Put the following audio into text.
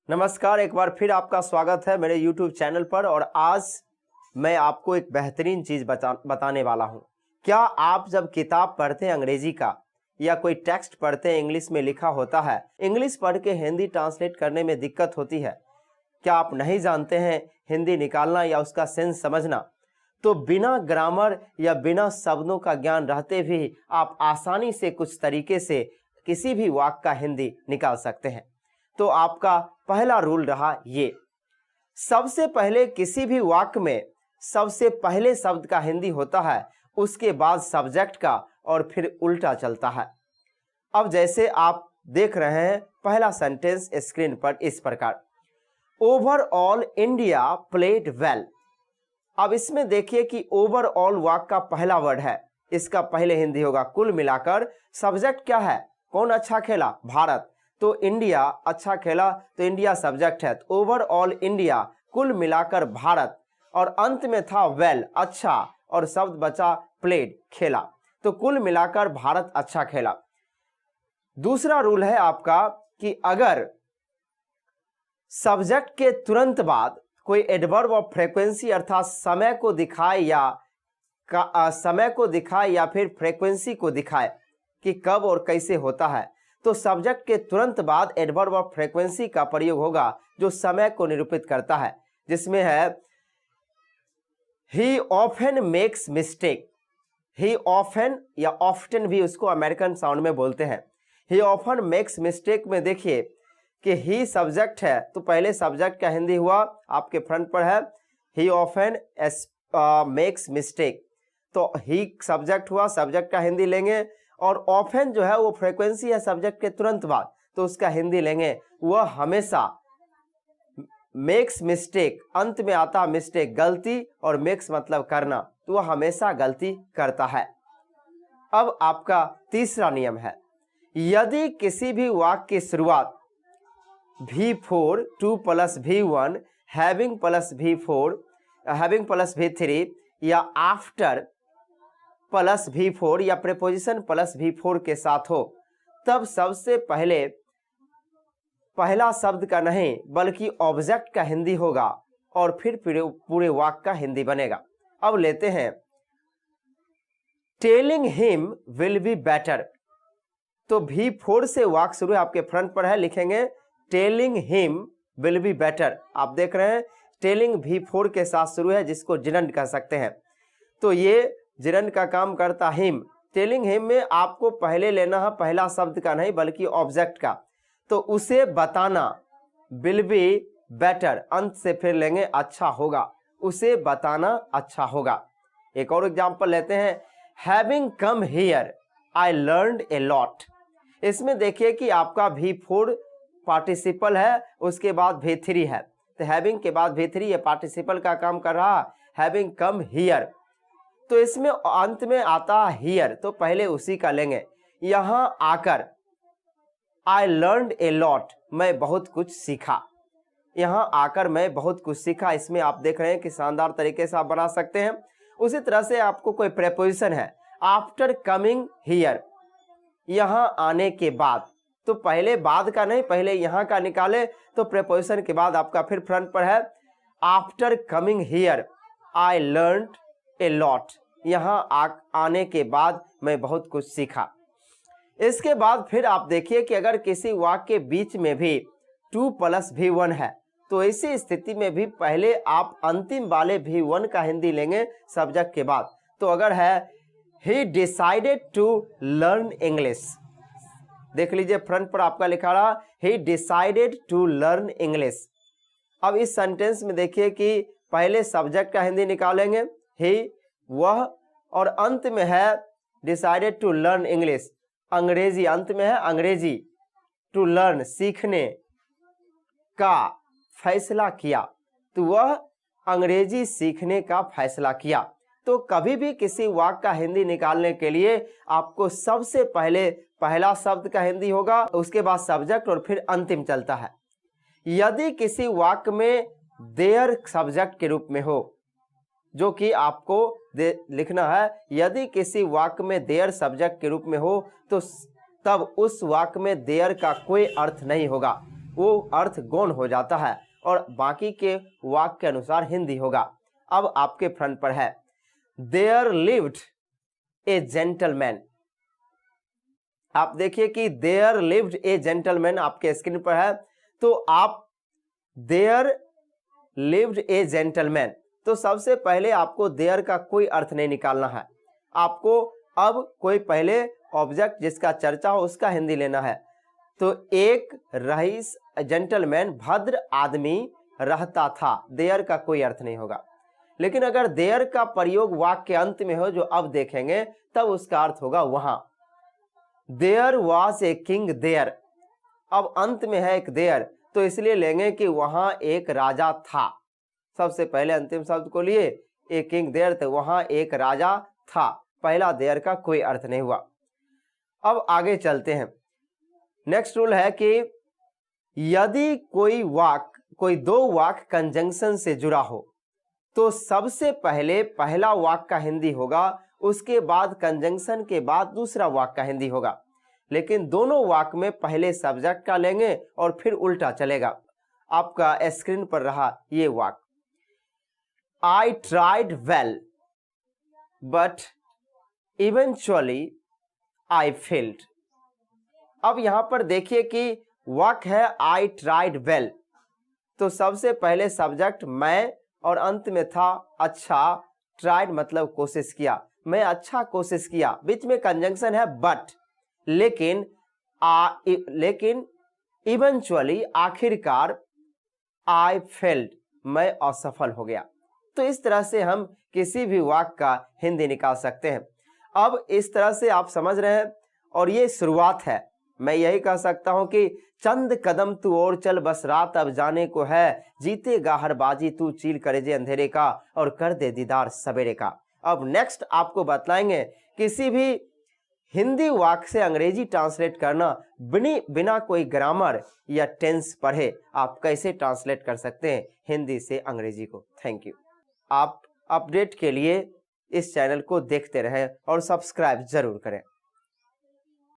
नमस्कार, एक बार फिर आपका स्वागत है मेरे YouTube चैनल पर। और आज मैं आपको एक बेहतरीन चीज़ बताने वाला हूं। क्या आप जब किताब पढ़ते हैं अंग्रेजी का या कोई टेक्स्ट पढ़ते हैं इंग्लिश में लिखा होता है, इंग्लिश पढ़ के हिंदी ट्रांसलेट करने में दिक्कत होती है? क्या आप नहीं जानते हैं हिंदी निकालना या उसका सेंस समझना? तो बिना ग्रामर या बिना शब्दों का ज्ञान रहते भी आप आसानी से कुछ तरीके से किसी भी वाक्य का हिंदी निकाल सकते हैं। तो आपका पहला रूल रहा ये, सबसे पहले किसी भी वाक्य में सबसे पहले शब्द का हिंदी होता है, उसके बाद सब्जेक्ट का और फिर उल्टा चलता है। अब जैसे आप देख रहे हैं पहला सेंटेंस स्क्रीन पर इस प्रकार, ओवरऑल इंडिया प्लेड वेल। अब इसमें देखिए कि ओवरऑल वाक्य का पहला वर्ड है, इसका पहले हिंदी होगा कुल मिलाकर। सब्जेक्ट क्या है? कौन अच्छा खेला? भारत। तो इंडिया अच्छा खेला, तो इंडिया सब्जेक्ट है। तो ओवरऑल इंडिया, कुल मिलाकर भारत, और अंत में था वेल, अच्छा, और शब्द बचा प्लेड, खेला। तो कुल मिलाकर भारत अच्छा खेला। दूसरा रूल है आपका कि अगर सब्जेक्ट के तुरंत बाद कोई एडवर्ब ऑफ फ्रीक्वेंसी अर्थात समय को दिखाए या फिर फ्रीक्वेंसी को दिखाए कि कब और कैसे होता है, तो सब्जेक्ट के तुरंत बाद एडवर्ब ऑफ फ्रीक्वेंसी का प्रयोग होगा जो समय को निरूपित करता है, जिसमें है ही ऑफन मेक्स मिस्टेक। ही ऑफन या ऑफ्टन भी उसको अमेरिकन साउंड में बोलते हैं। ही ऑफन मेक्स मिस्टेक में देखिए कि ही सब्जेक्ट है, तो पहले सब्जेक्ट का हिंदी हुआ आपके फ्रंट पर है ही ऑफन मेक्स मिस्टेक। तो ही सब्जेक्ट हुआ, सब्जेक्ट का हिंदी लेंगे, और ऑफन जो है वो फ्रीक्वेंसी है सब्जेक्ट के तुरंत बाद, तो उसका हिंदी लेंगे वह हमेशा। मेक्स मिस्टेक, अंत में आता मिस्टेक गलती, और मेक्स मतलब करना, तो वह हमेशा गलती करता है। अब आपका तीसरा नियम है, यदि किसी भी वाक्य की शुरुआत V4 2 + V1 having plus V3 या आफ्टर प्लस V4 या प्रीपोजिशन प्लस V4 के साथ हो, तब सबसे पहले पहला शब्द का नहीं बल्कि ऑब्जेक्ट का हिंदी होगा और फिर पूरे वाक्य का हिंदी बनेगा। अब लेते हैं telling him will be better. तो V4 से वाक्य शुरू है, आपके फ्रंट पर है, लिखेंगे telling him will be better. आप देख रहे हैं टेलिंग V4 के साथ शुरू है, जिसको जिरंड कह सकते हैं। तो ये जिरंड का काम करता हिम। टेलिंग हिम में आपको पहले लेना है पहला शब्द का नहीं बल्कि ऑब्जेक्ट का, तो उसे बताना विल बी बेटर, अंत से फिर लेंगे अच्छा होगा, उसे बताना अच्छा होगा। एक और एग्जांपल लेते हैं, having come here I learned a lot. इसमें देखिए कि आपका V4 पार्टिसिपल है, उसके बाद V3 है, तो हैविंग के बाद V3 ये पार्टिसिपल का काम कर रहा, हैविंग कम हियर। तो इसमें अंत में आता हियर, तो पहले उसी का लेंगे। यहां आकर आई लर्नड ए लॉट, मैं बहुत कुछ सीखा। यहां आकर मैं बहुत कुछ सीखा, इसमें आप देख रहे हैं कि शानदार तरीके से आप बना सकते हैं। उसी तरह से आपको कोई प्रीपोजिशन है, आफ्टर कमिंग हियर, यहां आने के बाद, तो पहले बाद का नहीं पहले यहां का निकाले, तो प्रीपोजिशन के बाद आपका फिर फ्रंट पर है after coming here I learned a lot, यहां आने के बाद मैं बहुत कुछ सीखा। इसके बाद फिर आप देखिए कि अगर किसी वाक्य के बीच में भी 2 + V1 है, तो ऐसी स्थिति में भी पहले आप अंतिम वाले V1 का हिंदी लेंगे सब्जेक्ट के बाद। तो अगर है he decided to learn English, देख लीजिए फ्रंट पर आपका लिखा रहा he decided to learn English. अब इस सेंटेंस में देखिए कि पहले सब्जेक्ट का हिंदी निकालेंगे ही, वह, और अंत में है डिसाइडेड टू लर्न इंग्लिश, अंग्रेजी, अंत में है अंग्रेजी, टू लर्न सीखने का फैसला किया, तो वह अंग्रेजी सीखने का फैसला किया। तो कभी भी किसी वाक्य का हिंदी निकालने के लिए आपको सबसे पहले पहला शब्द का हिंदी होगा, उसके बाद सब्जेक्ट और फिर अंतिम चलता है। यदि किसी वाक्य में देयर सब्जेक्ट के रूप में हो, जो कि आपको लिखना है, यदि किसी वाक्य में देयर सब्जेक्ट के रूप में हो तो तब उस वाक्य में देयर का कोई अर्थ नहीं होगा। वो अर्थ गौण हो जाता है और बाकी के वाक्य के अनुसार हिंदी होगा। अब आपके फ्रंट पर है देयर लिव्ड ए जेंटलमैन। आप देखिए कि देयर लिव्ड ए जेंटलमैन आपके स्क्रीन पर है। तो आप देयर लिव्ड ए जेंटलमैन, तो सबसे पहले आपको देयर का कोई अर्थ नहीं निकालना है। आपको अब कोई पहले ऑब्जेक्ट जिसका चर्चा हो उसका हिंदी लेना है। तो एक रईस जेंटलमैन भद्र आदमी रहता था, देयर का कोई अर्थ नहीं होगा। लेकिन अगर देयर का प्रयोग वाक्य के अंत में हो, जो अब देखेंगे, तब उसका अर्थ होगा वहां। There was a king there, अब अंत में है एक देयर, तो इसलिए लेंगे कि वहां एक राजा था। सबसे पहले अंतिम शब्द को लिए ए किंग देयर, तो वहां एक राजा था। पहला देयर का कोई अर्थ नहीं हुआ। अब आगे चलते हैं। नेक्स्ट रूल है कि यदि कोई दो वाक्य कंजंक्शन से जुड़ा हो तो सबसे पहले पहला वाक्य का हिंदी होगा, उसके बाद कंजंक्शन के बाद दूसरा वाक्य का हिंदी होगा। लेकिन दोनों वाक्य में पहले सब्जेक्ट का लेंगे और फिर उल्टा चलेगा। आपका स्क्रीन पर रहा ये वाक्य, I tried well but eventually I failed. अब यहां पर देखिए कि वाक्य है आई ट्राइड वेल, तो सबसे पहले सब्जेक्ट मैं और अंत में था अच्छा। ट्राइड मतलब कोशिश किया, मैं अच्छा कोशिश किया। बीच में कंजंक्शन है बट, लेकिन इवेंचुअली आखिरकार आई फेल्ड, मैं असफल हो गया। तो इस तरह से हम किसी भी वाक्य का हिंदी निकाल सकते हैं। अब इस तरह से आप समझ रहे हैं, और ये शुरुआत है। मैं यही कह सकता हूं कि चंद कदम तू और चल, बस रात अब जाने को है, जीतेगा हर बाजी तू, चील करे जे अंधेरे का और कर दे दीदार सवेरे का। अब नेक्स्ट आपको बतलाएंगे किसी भी हिंदी वाक्य से अंग्रेजी ट्रांसलेट करना बिना कोई ग्रामर या टेंस पढ़े आप कैसे ट्रांसलेट कर सकते हैं हिंदी से अंग्रेजी को। Thank you. आप अपडेट के लिए इस चैनल को देखते रहें और सब्सक्राइब जरूर करें।